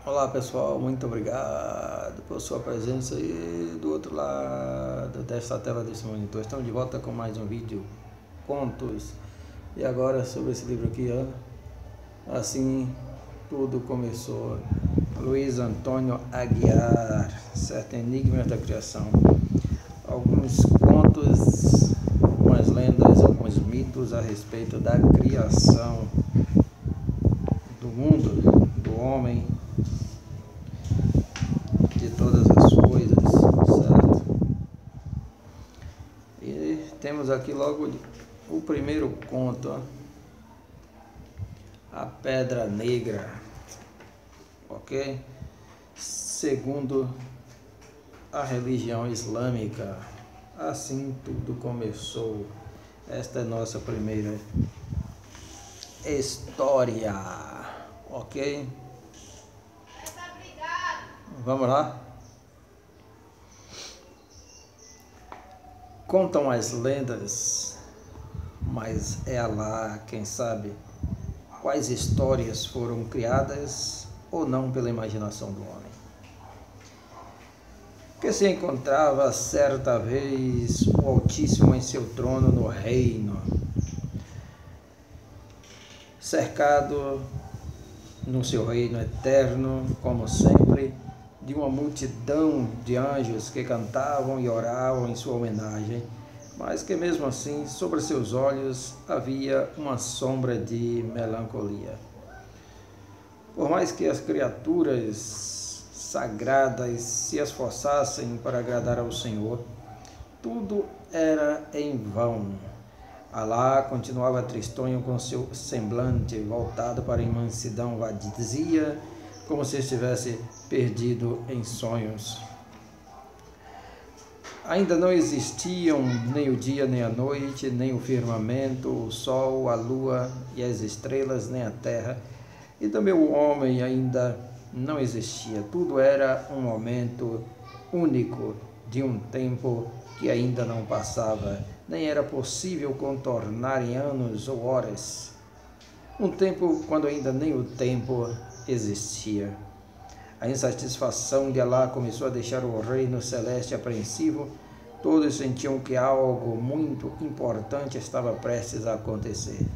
Olá pessoal, muito obrigado por sua presença aí do outro lado desta tela desse monitor. Estamos de volta com mais um vídeo, contos. E agora sobre esse livro aqui, ó. Assim tudo começou. Luiz Antônio Aguiar, Sete Enigmas da Criação. Alguns contos, algumas lendas, alguns mitos a respeito da criação do mundo, do homem, de todas as coisas, certo? E temos aqui logo o primeiro conto, ó. A Pedra Negra, ok? Segundo a religião islâmica, assim tudo começou. Esta é nossa primeira história, ok? Vamos lá? Contam as lendas, mas é Alá quem sabe quais histórias foram criadas ou não pela imaginação do homem. Que se encontrava certa vez o Altíssimo em seu trono no reino, cercado no seu reino eterno, como sempre, de uma multidão de anjos que cantavam e oravam em sua homenagem, mas que mesmo assim, sobre seus olhos, havia uma sombra de melancolia. Por mais que as criaturas sagradas se esforçassem para agradar ao Senhor, tudo era em vão. Alá continuava tristonho com seu semblante voltado para a imensidão vazia, como se estivesse perdido em sonhos. Ainda não existiam nem o dia nem a noite, nem o firmamento, o sol, a lua e as estrelas, nem a terra, e também o homem ainda não existia. Tudo era um momento único de um tempo que ainda não passava, nem era possível contornar em anos ou horas. Um tempo quando ainda nem o tempo existia. A insatisfação de Alá começou a deixar o reino celeste apreensivo. Todos sentiam que algo muito importante estava prestes a acontecer.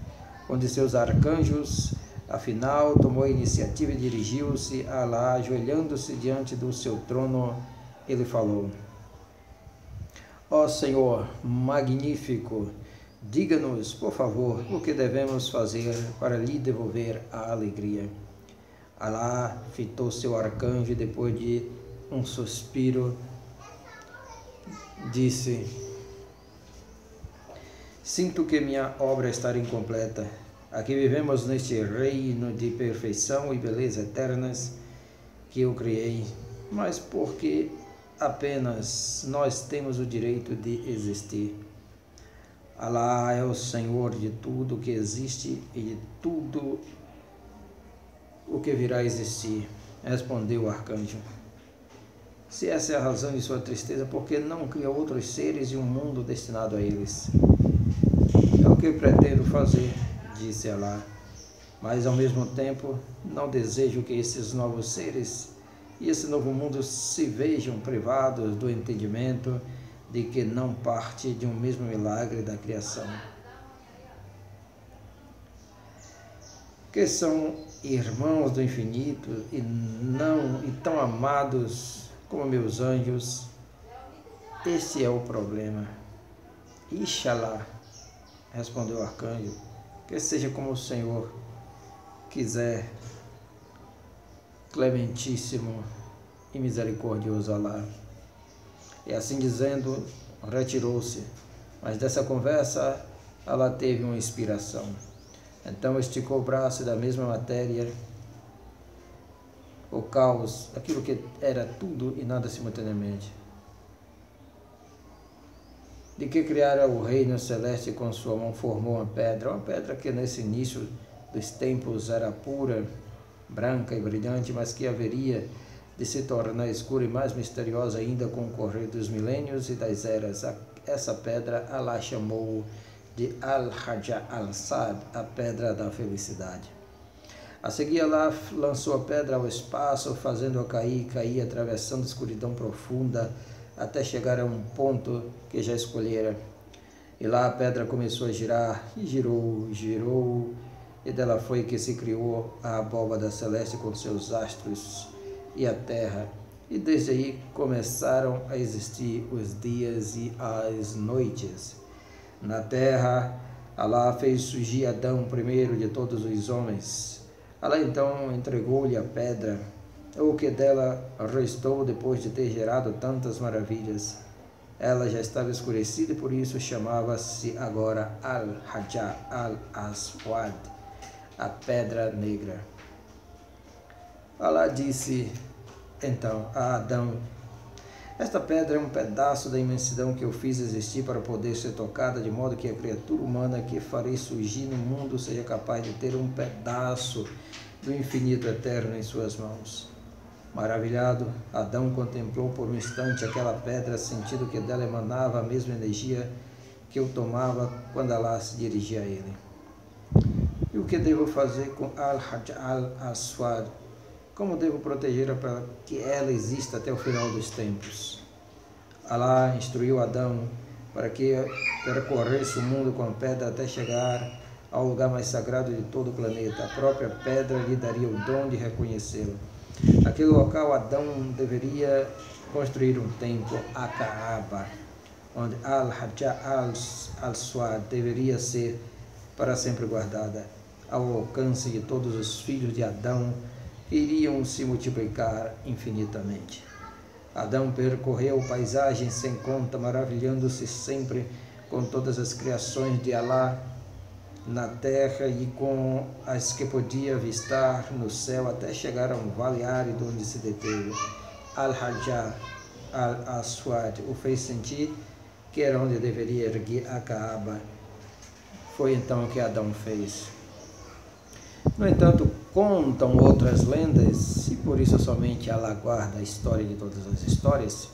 Um de seus arcanjos, afinal, tomou a iniciativa e dirigiu-se a Alá, ajoelhando-se diante do seu trono. Ele falou: Ó Senhor magnífico, diga-nos, por favor, o que devemos fazer para lhe devolver a alegria. Alá fitou seu arcanjo e, depois de um suspiro, disse: Sinto que minha obra está incompleta. Aqui vivemos neste reino de perfeição e beleza eternas que eu criei, mas porque apenas nós temos o direito de existir. Alá é o Senhor de tudo que existe e de tudo o que virá a existir, respondeu o arcanjo. Se essa é a razão de sua tristeza, por que não cria outros seres e um mundo destinado a eles? É o que pretendo fazer, disse Alá, mas ao mesmo tempo não desejo que esses novos seres e esse novo mundo se vejam privados do entendimento de que não parte de um mesmo milagre da criação. Que são irmãos do infinito e tão amados como meus anjos. Este é o problema. Ixalá, respondeu o arcanjo, que seja como o Senhor quiser, clementíssimo e misericordioso Alá. E assim dizendo, retirou-se. Mas dessa conversa, Alá teve uma inspiração. Então esticou o braço da mesma matéria, o caos, aquilo que era tudo e nada simultaneamente. De que criara o reino celeste com sua mão, formou uma pedra que nesse início dos tempos era pura, branca e brilhante, mas que haveria de se tornar escura e mais misteriosa ainda com o correr dos milênios e das eras. Essa pedra Alá chamou de Al-Hajar al-Sad, a pedra da felicidade. A seguir, Alá lançou a pedra ao espaço, fazendo-a cair, atravessando a escuridão profunda, até chegar a um ponto que já escolhera. E lá a pedra começou a girar, e girou, e dela foi que se criou a abóbada celeste com seus astros e a terra. E desde aí começaram a existir os dias e as noites. Na terra, Alá fez surgir Adão, primeiro de todos os homens. Alá então entregou-lhe a pedra, o que dela restou depois de ter gerado tantas maravilhas. Ela já estava escurecida e por isso chamava-se agora Al-Hajar Al-Aswad, a pedra negra. Alá disse então a Adão: esta pedra é um pedaço da imensidão que eu fiz existir para poder ser tocada, de modo que a criatura humana que farei surgir no mundo seja capaz de ter um pedaço do infinito eterno em suas mãos. Maravilhado, Adão contemplou por um instante aquela pedra, sentindo que dela emanava a mesma energia que eu tomava quando Alá se dirigia a ele. E o que devo fazer com Al-Hajar Al-Aswad? Como devo protegê-la para que ela exista até o final dos tempos? Alá instruiu Adão para que percorresse o mundo com a pedra até chegar ao lugar mais sagrado de todo o planeta. A própria pedra lhe daria o dom de reconhecê-lo. Naquele local, Adão deveria construir um templo, a Kaaba, onde Al-Hajar Al-Aswad deveria ser para sempre guardada, ao alcance de todos os filhos de Adão, que iriam se multiplicar infinitamente. Adão percorreu paisagens sem conta, maravilhando-se sempre com todas as criações de Alá na terra e com as que podia avistar no céu, até chegar a um vale árido onde se deteve. Al-Hajar Al-Aswad o fez sentir que era onde deveria erguer a Kaaba. Foi então o que Adão fez. No entanto, contam outras lendas, e por isso somente Alá guarda a história de todas as histórias,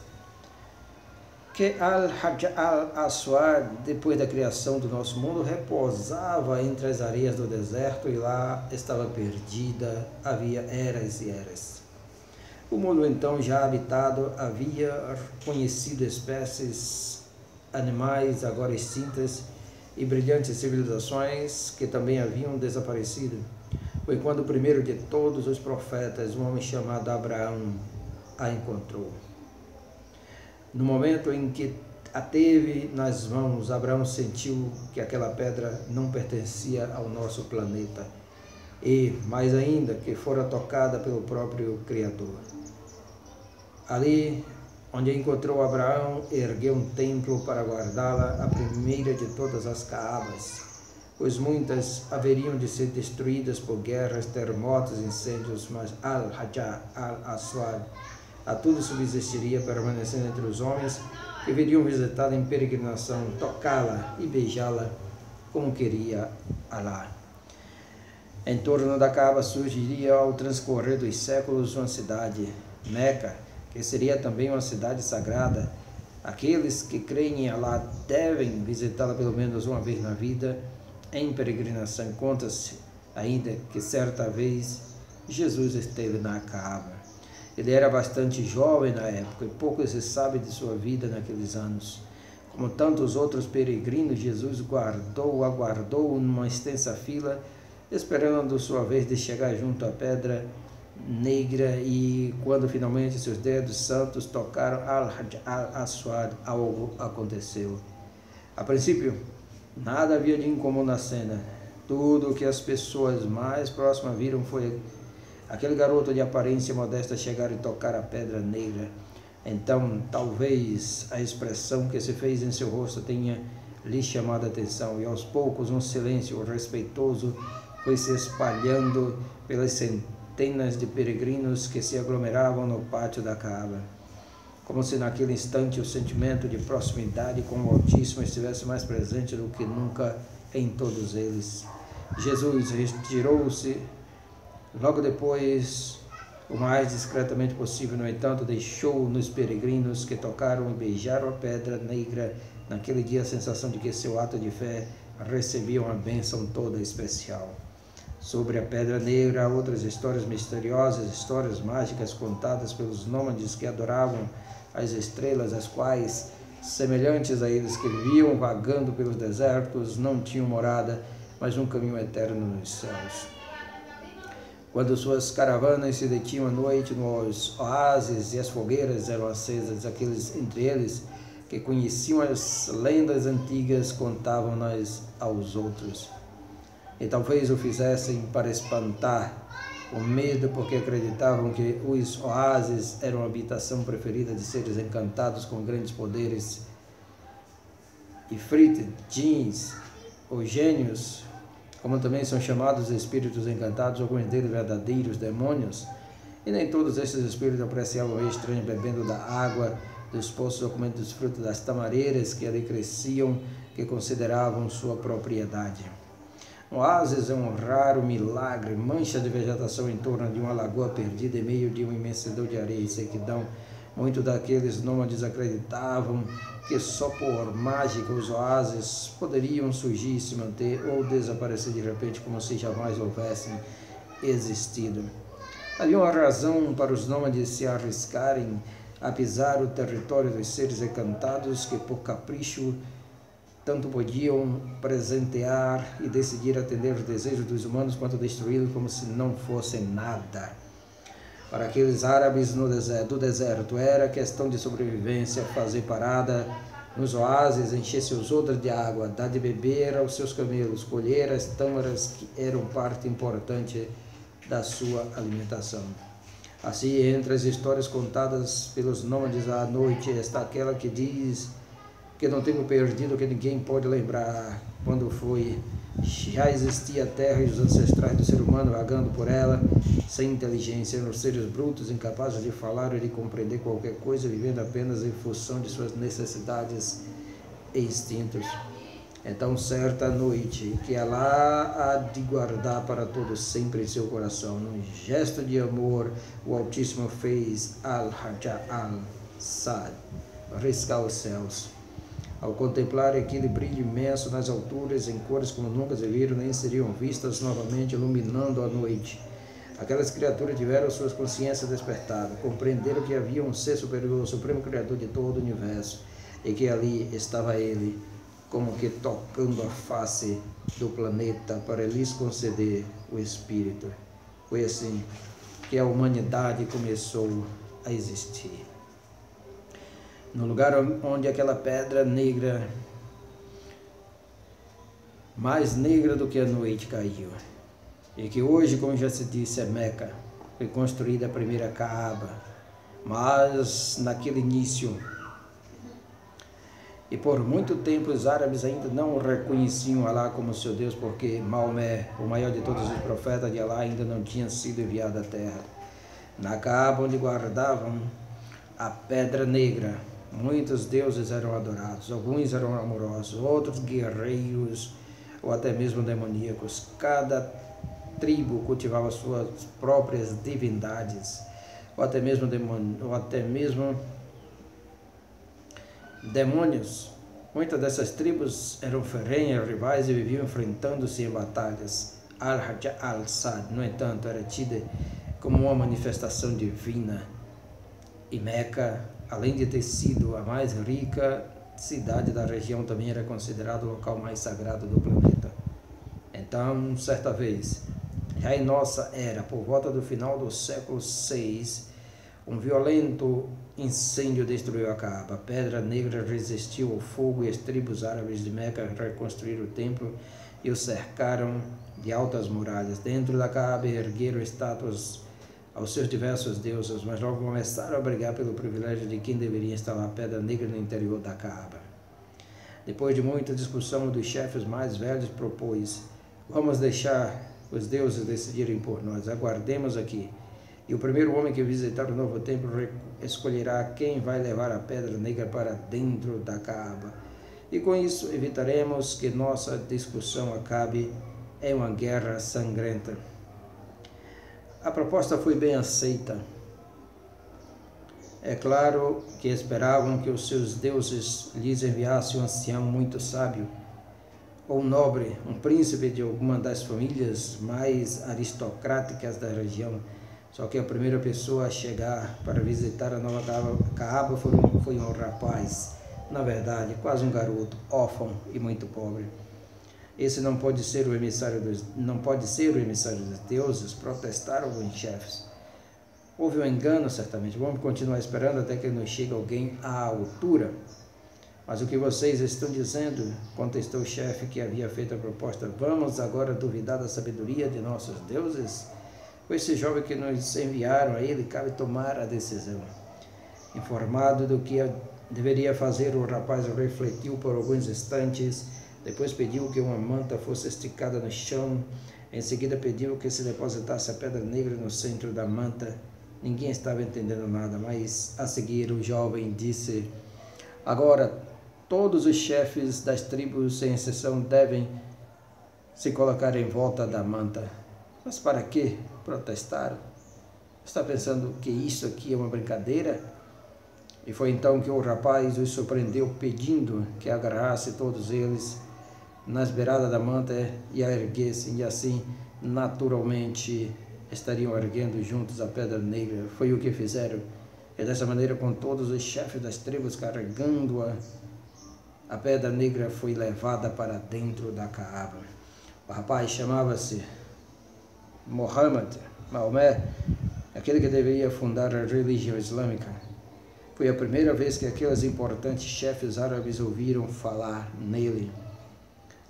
que Al-Hajar Al-Aswad, depois da criação do nosso mundo, repousava entre as areias do deserto e lá estava perdida, havia eras e eras. O mundo então já habitado havia conhecido espécies animais agora extintas e brilhantes civilizações que também haviam desaparecido. Foi quando o primeiro de todos os profetas, um homem chamado Abraão, a encontrou. No momento em que a teve nas mãos, Abraão sentiu que aquela pedra não pertencia ao nosso planeta e, mais ainda, que fora tocada pelo próprio Criador. Ali, onde encontrou Abraão, ergueu um templo para guardá-la, a primeira de todas as Kaabas, pois muitas haveriam de ser destruídas por guerras, terremotos, incêndios, mas Al-Hajar Al-Aswad a tudo subsistiria, permanecendo entre os homens que viriam visitá-la em peregrinação, tocá-la e beijá-la como queria Alá. Em torno da Kaaba surgiria ao transcorrer dos séculos uma cidade, Meca, que seria também uma cidade sagrada. Aqueles que creem em Alá devem visitá-la pelo menos uma vez na vida, em peregrinação. Conta-se ainda que certa vez Jesus esteve na Kaaba. Ele era bastante jovem na época e pouco se sabe de sua vida naqueles anos. Como tantos outros peregrinos, Jesus aguardou numa extensa fila, esperando sua vez de chegar junto à pedra negra, e quando finalmente seus dedos santos tocaram Al-Hajar Al-Aswad, algo aconteceu. A princípio, nada havia de incomum na cena. Tudo o que as pessoas mais próximas viram foi aquele garoto de aparência modesta chegar e tocar a pedra negra. Então, talvez a expressão que se fez em seu rosto tenha lhe chamado a atenção, e aos poucos um silêncio respeitoso foi se espalhando pelas centenas de peregrinos que se aglomeravam no pátio da Kaaba, como se naquele instante o sentimento de proximidade com o Altíssimo estivesse mais presente do que nunca em todos eles. Jesus retirou-se logo depois, o mais discretamente possível. No entanto, deixou nos peregrinos que tocaram e beijaram a pedra negra naquele dia a sensação de que seu ato de fé recebia uma bênção toda especial. Sobre a Pedra Negra há outras histórias misteriosas, histórias mágicas contadas pelos nômades que adoravam as estrelas, as quais, semelhantes a eles que viviam vagando pelos desertos, não tinham morada, mas um caminho eterno nos céus. Quando suas caravanas se detinham à noite nos oásis e as fogueiras eram acesas, aqueles entre eles que conheciam as lendas antigas contavam-nas aos outros. E talvez o fizessem para espantar o medo, porque acreditavam que os oásis eram a habitação preferida de seres encantados com grandes poderes. Ifrit, djinns ou gênios, como também são chamados espíritos encantados, alguns deles verdadeiros demônios, e nem todos esses espíritos apreciavam o estranho bebendo da água dos poços ou comendo dos frutos das tamareiras que ali cresciam, que consideravam sua propriedade. Um oásis é um raro milagre, mancha de vegetação em torno de uma lagoa perdida em meio de uma imensidão de areia e sequidão. Muitos daqueles nômades acreditavam que só por mágica os oásis poderiam surgir e se manter ou desaparecer de repente como se jamais houvessem existido. Havia uma razão para os nômades se arriscarem a pisar o território dos seres encantados que por capricho tanto podiam presentear e decidir atender os desejos dos humanos quanto destruí-los como se não fossem nada. Para aqueles árabes do deserto era questão de sobrevivência fazer parada nos oásis, encher seus odres de água, dar de beber aos seus camelos, colher as tâmaras que eram parte importante da sua alimentação. Assim, entre as histórias contadas pelos nômades à noite, está aquela que diz que não tenho perdido, que ninguém pode lembrar quando foi. Já existia a terra e os ancestrais do ser humano vagando por ela, sem inteligência, eram seres brutos, incapazes de falar ou de compreender qualquer coisa, vivendo apenas em função de suas necessidades e instintos. Então, certa noite, que Alá há de guardar para todos sempre em seu coração, num gesto de amor, o Altíssimo fez Al-Hajjaj al-Sad riscar os céus. Ao contemplar aquele brilho imenso nas alturas, em cores como nunca se viram, nem seriam vistas novamente, iluminando a noite. Aquelas criaturas tiveram suas consciências despertadas, compreenderam que havia um ser superior, o supremo criador de todo o universo, e que ali estava ele, como que tocando a face do planeta para lhes conceder o Espírito. Foi assim que a humanidade começou a existir. No lugar onde aquela pedra negra, mais negra do que a noite, caiu, e que hoje, como já se disse, é Meca, foi construída a primeira Kaaba, mas naquele início, e por muito tempo os árabes ainda não reconheciam Alá como seu Deus, porque Maomé, o maior de todos os profetas de Alá, ainda não tinha sido enviado à terra. Na Kaaba, onde guardavam a pedra negra, muitos deuses eram adorados, alguns eram amorosos, outros guerreiros ou até mesmo demoníacos. Cada tribo cultivava suas próprias divindades, ou até mesmo demônios. Muitas dessas tribos eram ferrenhas rivais e viviam enfrentando-se em batalhas. Al-Hajjaj al-Sad, no entanto, era tida como uma manifestação divina, e Meca, além de ter sido a mais rica cidade da região, também era considerado o local mais sagrado do planeta. Então, certa vez, já em nossa era, por volta do final do século VI, um violento incêndio destruiu a Kaaba. A pedra negra resistiu ao fogo e as tribos árabes de Meca reconstruíram o templo e o cercaram de altas muralhas. Dentro da Kaaba ergueram estátuas aos seus diversos deuses, mas logo começaram a brigar pelo privilégio de quem deveria instalar a pedra negra no interior da Kaaba. Depois de muita discussão, um dos chefes mais velhos propôs: vamos deixar os deuses decidirem por nós, aguardemos aqui. E o primeiro homem que visitar o novo templo escolherá quem vai levar a pedra negra para dentro da Kaaba. E com isso evitaremos que nossa discussão acabe em uma guerra sangrenta. A proposta foi bem aceita. É claro que esperavam que os seus deuses lhes enviassem um ancião muito sábio, ou um nobre, um príncipe de alguma das famílias mais aristocráticas da região. Só que a primeira pessoa a chegar para visitar a nova Caaba foi um rapaz, na verdade, quase um garoto, órfão e muito pobre. Esse não pode ser o emissário dos deuses, protestaram alguns chefes. Houve um engano, certamente. Vamos continuar esperando até que nos chegue alguém à altura. Mas o que vocês estão dizendo? Contestou o chefe que havia feito a proposta. Vamos agora duvidar da sabedoria de nossos deuses? Com esse jovem que nos enviaram a ele, cabe tomar a decisão. Informado do que deveria fazer, o rapaz refletiu por alguns instantes. Depois pediu que uma manta fosse esticada no chão. Em seguida pediu que se depositasse a pedra negra no centro da manta. Ninguém estava entendendo nada, mas a seguir o jovem disse: agora todos os chefes das tribos, sem exceção, devem se colocar em volta da manta. Mas para que protestar? Está pensando que isso aqui é uma brincadeira? E foi então que o rapaz os surpreendeu, pedindo que agarrasse todos eles nas beiradas da manta e a erguessem, e assim, naturalmente, estariam erguendo juntos a pedra negra. Foi o que fizeram. E dessa maneira, com todos os chefes das tribos carregando-a, a pedra negra foi levada para dentro da Caaba. O rapaz chamava-se Maomé, aquele que deveria fundar a religião islâmica. Foi a primeira vez que aqueles importantes chefes árabes ouviram falar nele.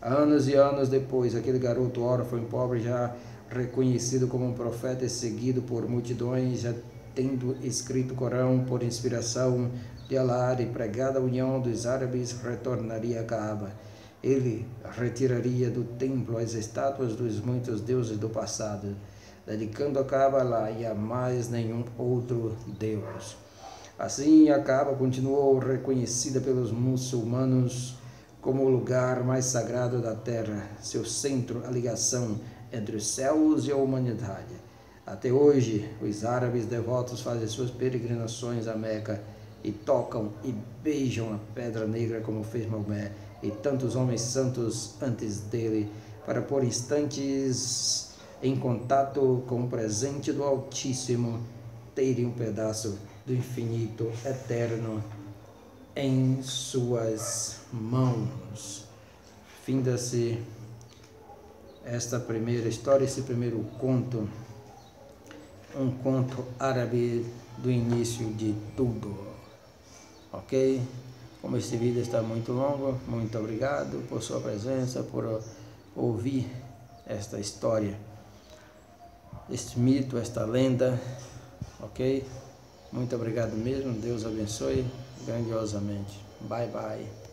Anos e anos depois, aquele garoto órfão e pobre, já reconhecido como um profeta e seguido por multidões, já tendo escrito o Corão por inspiração de Alá e pregado a união dos árabes, retornaria a Caaba. Ele retiraria do templo as estátuas dos muitos deuses do passado, dedicando a Caaba a Alá e a mais nenhum outro Deus. Assim, a Caaba continuou reconhecida pelos muçulmanos como o lugar mais sagrado da terra, seu centro, a ligação entre os céus e a humanidade. Até hoje, os árabes devotos fazem suas peregrinações a Meca e tocam e beijam a pedra negra como fez Maomé e tantos homens santos antes dele, para por instantes, em contato com o presente do Altíssimo, terem um pedaço do infinito eterno em suas mãos. Finda-se esta primeira história, esse primeiro conto, um conto árabe do início de tudo. Ok? Como este vídeo está muito longo, muito obrigado por sua presença, por ouvir esta história, este mito, esta lenda. Ok? Muito obrigado mesmo, Deus abençoe grandiosamente. Bye, bye.